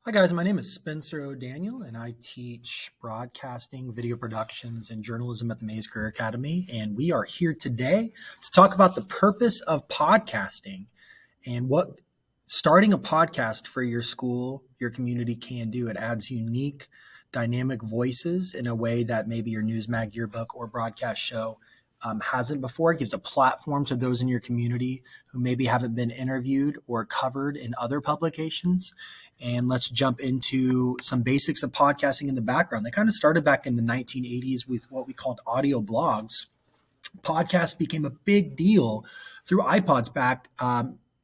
Hi guys, my name is Spencer O'Daniel and I teach broadcasting, video productions, and journalism at the Mays Career Academy. And we are here today to talk about the purpose of podcasting and what starting a podcast for your school, your community can do. It adds unique, dynamic voices in a way that maybe your Newsmag yearbook or broadcast show hasn't before. It gives a platform to those in your community who maybe haven't been interviewed or covered in other publications. And let's jump into some basics of podcasting in the background. They kind of started back in the 1980s with what we called audio blogs. Podcasts became a big deal through iPods back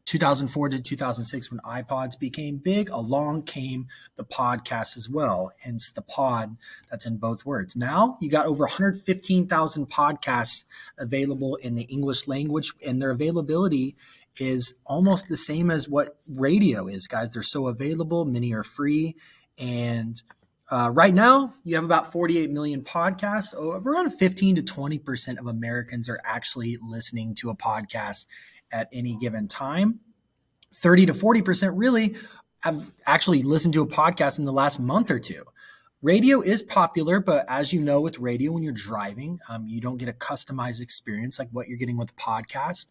2004 to 2006 when iPods became big. Along came the podcast as well, hence the pod that's in both words. Now you got over 115,000 podcasts available in the English language, and their availability is almost the same as what radio is, guys. They're so available. Many are free. And right now, you have about 48 million podcasts. Around 15 to 20% of Americans are actually listening to a podcast at any given time. 30 to 40% really have actually listened to a podcast in the last month or two. Radio is popular, but as you know, with radio, when you're driving, you don't get a customized experience like what you're getting with a podcast.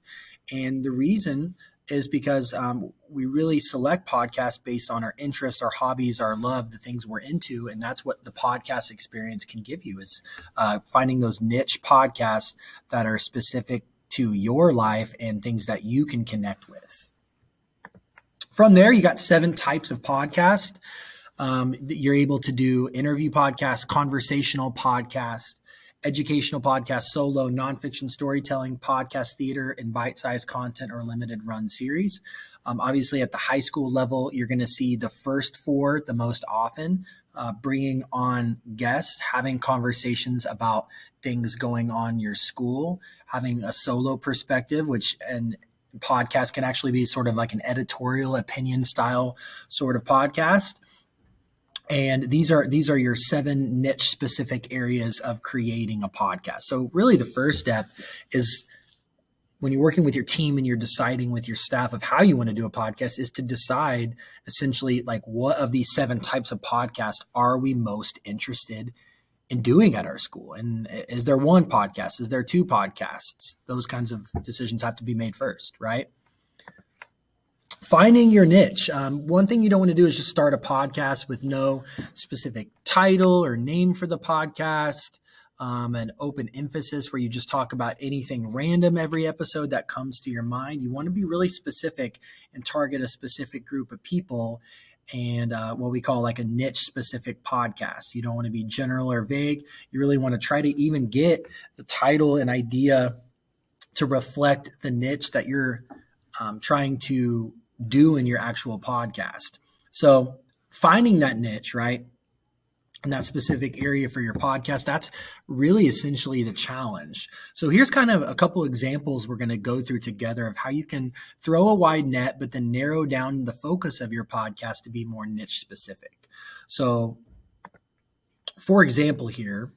And the reason is because we really select podcasts based on our interests, our hobbies, our love, the things we're into. And that's what the podcast experience can give you is finding those niche podcasts that are specific to your life and things that you can connect with. From there, you got 7 types of podcasts. You're able to do interview podcasts, conversational podcasts, educational podcasts, solo, nonfiction storytelling, podcast theater, and bite-sized content or limited run series. Obviously, at the high school level, you're going to see the first 4 the most often, bringing on guests, having conversations about things going on in your school, having a solo perspective, which and podcast can actually be sort of like an editorial opinion style sort of podcast. And these are your 7 niche specific areas of creating a podcast. So really the first step is when you're working with your team and you're deciding with your staff of how you want to do a podcast is to decide essentially like what of these 7 types of podcasts are we most interested in doing at our school? And is there 1 podcast? Is there 2 podcasts? Those kinds of decisions have to be made first, right? Finding your niche. One thing you don't want to do is just start a podcast with no specific title or name for the podcast, an open emphasis where you just talk about anything random every episode that comes to your mind. You want to be really specific and target a specific group of people and what we call like a niche specific podcast. You don't want to be general or vague. You really want to try to even get the title and idea to reflect the niche that you're trying to do in your actual podcast. So finding that niche, right? In that specific area for your podcast, that's really essentially the challenge. So here's kind of a couple examples we're going to go through together of how you can throw a wide net, but then narrow down the focus of your podcast to be more niche specific. So for example here,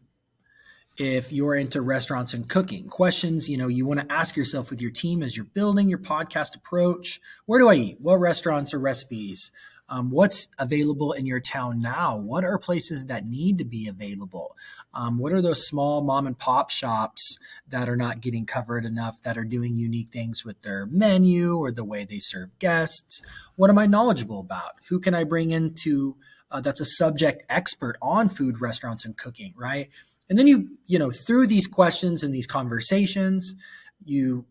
if you're into restaurants and cooking, questions, you want to ask yourself with your team as you're building your podcast approach, where do I eat? What restaurants or recipes? What's available in your town now? What are places that need to be available? What are those small mom and pop shops that are not getting covered enough, that are doing unique things with their menu or the way they serve guests? What am I knowledgeable about? Who can I bring into that's a subject expert on food, restaurants, and cooking, right? And then you through these questions and these conversations, you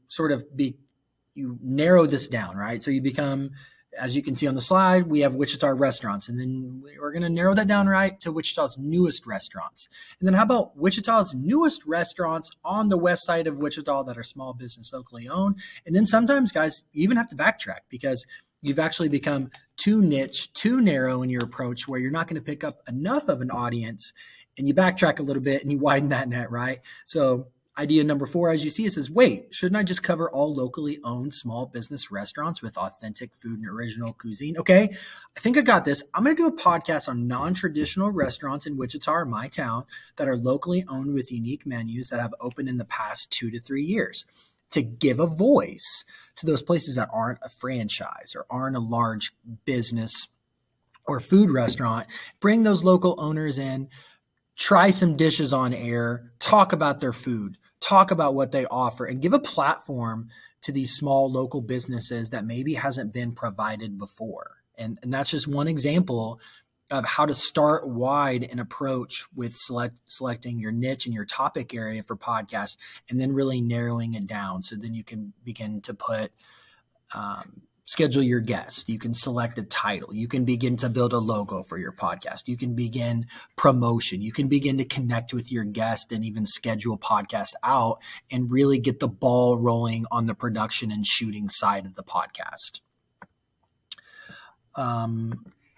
narrow this down, right? So you become, as you can see on the slide, we have Wichita restaurants, and then we're going to narrow that down, right, to Wichita's newest restaurants. And then how about Wichita's newest restaurants on the west side of Wichita that are small business locally owned? And then sometimes, guys, you even have to backtrack because you've actually become too niche, too narrow in your approach where you're not going to pick up enough of an audience, and you backtrack a little bit and you widen that net, right? So idea number 4, as you see, it says, wait, shouldn't I just cover all locally owned small business restaurants with authentic food and original cuisine? Okay, I think I got this. I'm going to do a podcast on non-traditional restaurants in Wichita or my town that are locally owned with unique menus that have opened in the past 2 to 3 years to give a voice to those places that aren't a franchise or aren't a large business or food restaurant, bring those local owners in, try some dishes on air, talk about their food, talk about what they offer, and give a platform to these small local businesses that maybe hasn't been provided before. And that's just one example of how to start wide and approach with selecting your niche and your topic area for podcasts, and then really narrowing it down. So then you can begin to put, schedule your guests. You can select a title. You can begin to build a logo for your podcast. You can begin promotion. You can begin to connect with your guest and even schedule podcast out and really get the ball rolling on the production and shooting side of the podcast.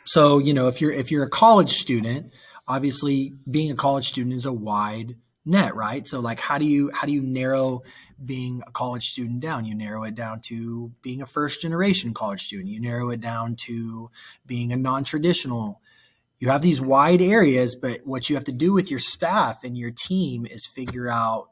So, if you're a college student, obviously being a college student is a wide net, right? So like, how do you narrow being a college student down? You narrow it down to being a first generation college student. You narrow it down to being a non-traditional. You have these wide areas, but what you have to do with your staff and your team is figure out,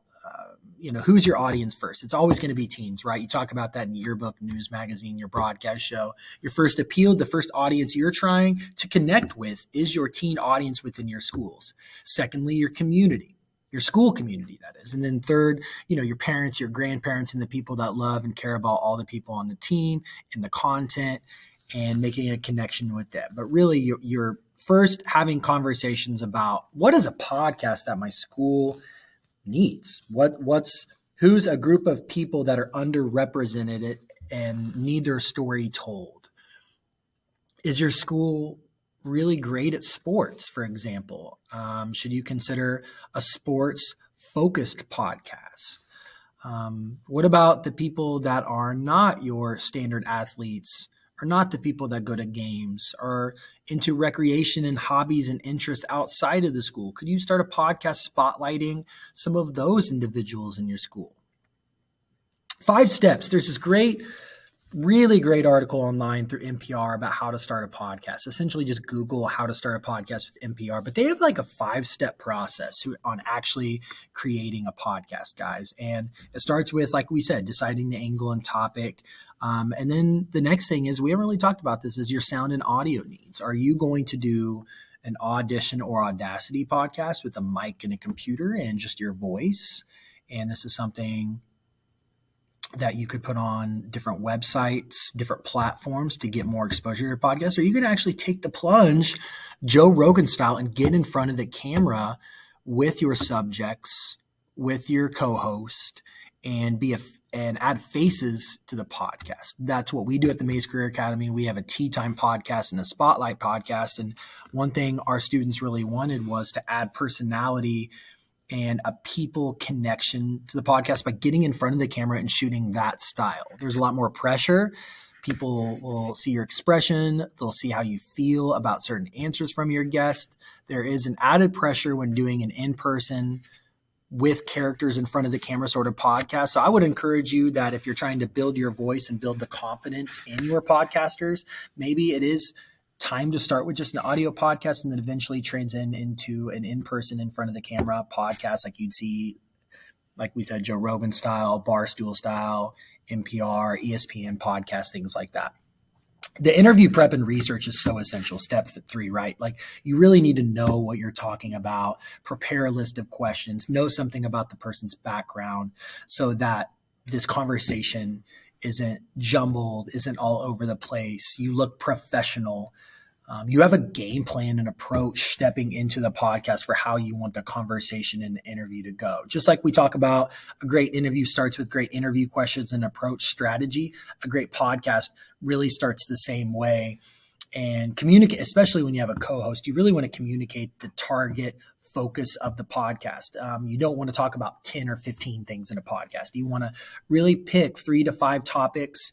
who's your audience first. It's always going to be teens, right? You talk about that in Yearbook, News Magazine, your broadcast show. Your first appeal, the first audience you're trying to connect with is your teen audience within your schools. Secondly, your community. Your school community, that is. And then third, your parents, your grandparents, and the people that love and care about all the people on the team and the content and making a connection with them. But really, you're first having conversations about what is a podcast that my school needs? Who's a group of people that are underrepresented and need their story told? Is your school really great at sports, for example? Should you consider a sports-focused podcast? What about the people that are not your standard athletes, or not the people that go to games, or into recreation and hobbies and interests outside of the school? Could you start a podcast spotlighting some of those individuals in your school? 5 steps. There's this really great article online through NPR about how to start a podcast. Essentially just Google how to start a podcast with NPR, but they have like a 5-step process on actually creating a podcast, guys. And it starts with, like we said, deciding the angle and topic. And then the next thing is, we haven't really talked about this, is your sound and audio needs. Are you going to do an Audition or Audacity podcast with a mic and a computer and just your voice? And this is something that you could put on different websites, different platforms to get more exposure to your podcast. Or you could actually take the plunge, Joe Rogan style, and get in front of the camera with your subjects, with your co-host, and and add faces to the podcast. That's what we do at the Maze Career Academy. We have a Tea Time podcast and a Spotlight podcast. And one thing our students really wanted was to add personality and a people connection to the podcast by getting in front of the camera and shooting that style. There's a lot more pressure. People will see your expression. They'll see how you feel about certain answers from your guest. There is an added pressure when doing an in-person with characters in front of the camera sort of podcast. So I would encourage you that if you're trying to build your voice and build the confidence in your podcasters, maybe it is time to start with just an audio podcast and then eventually transition into an in-person, in front of the camera podcast, like you'd see, like we said, Joe Rogan style, Barstool style, NPR, ESPN podcast, things like that. The interview prep and research is so essential. Step 3, right? Like, you really need to know what you're talking about, prepare a list of questions, know something about the person's background so that this conversation isn't jumbled, isn't all over the place. You look professional. You have a game plan and approach stepping into the podcast for how you want the conversation and the interview to go. Just like we talk about, a great interview starts with great interview questions and approach strategy. A great podcast really starts the same way. And communicate, especially when you have a co-host, you really want to communicate the target focus of the podcast. You don't want to talk about 10 or 15 things in a podcast. You want to really pick 3 to 5 topics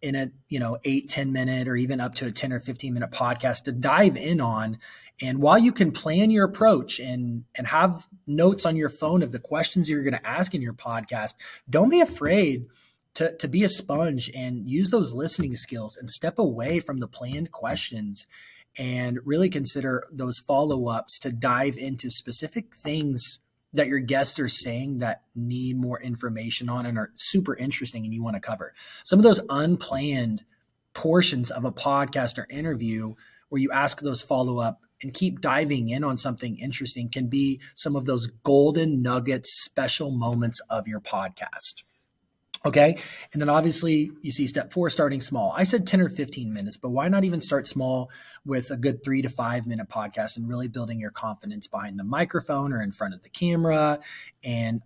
in a 8-10 minute or even up to a 10 or 15 minute podcast to dive in on. And while you can plan your approach and have notes on your phone of the questions you're going to ask in your podcast, don't be afraid to be a sponge and use those listening skills and step away from the planned questions and really consider those follow-ups to dive into specific things that your guests are saying that need more information on and are super interesting and you want to cover. Some of those unplanned portions of a podcast or interview where you ask those follow-up and keep diving in on something interesting can be some of those golden nuggets, special moments of your podcast. Okay. And then obviously you see step 4, starting small. I said 10 or 15 minutes, but why not even start small with a good 3 to 5 minute podcast and really building your confidence behind the microphone or in front of the camera, and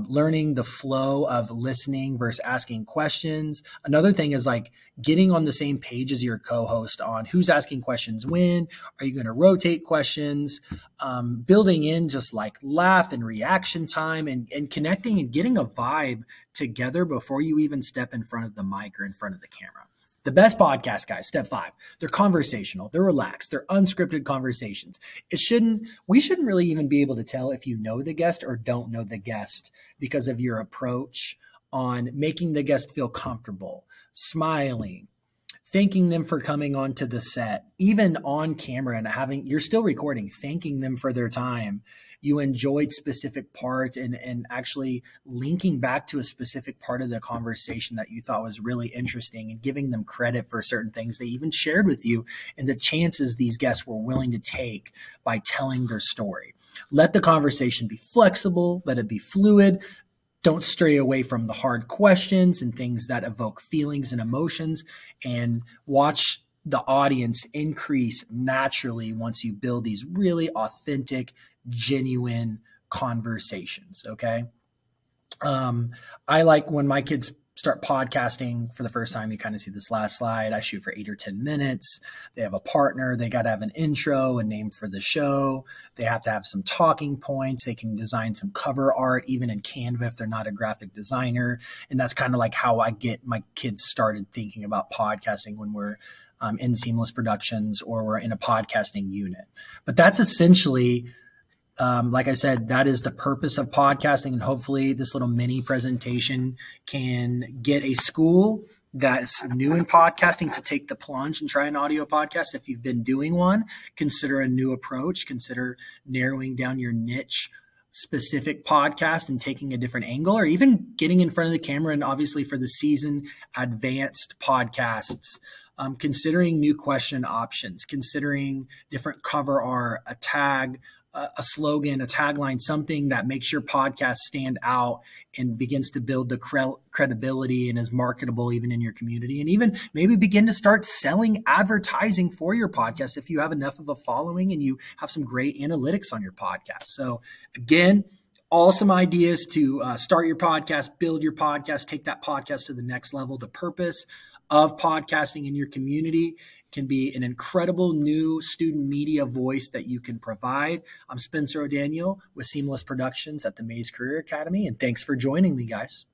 learning the flow of listening versus asking questions. Another thing is like getting on the same page as your co-host on who's asking questions when. Are you going to rotate questions? Building in just like laugh and reaction time, and connecting and getting a vibe together before you even step in front of the mic or in front of the camera. The best podcast guys, step 5, they're conversational, they're relaxed, they're unscripted conversations. We shouldn't really even be able to tell if you know the guest or don't know the guest because of your approach on making the guest feel comfortable, smiling, thanking them for coming onto the set, even on camera and you're still recording, thanking them for their time. You enjoyed specific parts and actually linking back to a specific part of the conversation that you thought was really interesting and giving them credit for certain things they even shared with you and the chances these guests were willing to take by telling their story. Let the conversation be flexible, let it be fluid. Don't stray away from the hard questions and things that evoke feelings and emotions, and watch the audience increase naturally once you build these really authentic, genuine conversations. Okay. I like when my kids start podcasting for the first time, you kind of see this last slide. I shoot for 8 or 10 minutes. They have a partner. They got to have an intro, a name for the show. They have to have some talking points. They can design some cover art, even in Canva if they're not a graphic designer. And that's kind of like how I get my kids started thinking about podcasting when we're in Seamless Productions or we're in a podcasting unit. But that's essentially, like I said, that is the purpose of podcasting. And hopefully this little mini presentation can get a school that's new in podcasting to take the plunge and try an audio podcast. If you've been doing one, consider a new approach, consider narrowing down your niche specific podcast and taking a different angle, or even getting in front of the camera. And obviously for the seasoned advanced podcasts, considering new question options, considering different cover art, a tag, a slogan, a tagline, something that makes your podcast stand out and begins to build the credibility and is marketable even in your community. And even maybe begin to start selling advertising for your podcast if you have enough of a following and you have some great analytics on your podcast. So again, awesome ideas to start your podcast, build your podcast, take that podcast to the next level. The purpose of podcasting in your community can be an incredible new student media voice that you can provide. I'm Spencer O'Daniel with Seamless Productions at the Maze Career Academy, and thanks for joining me, guys.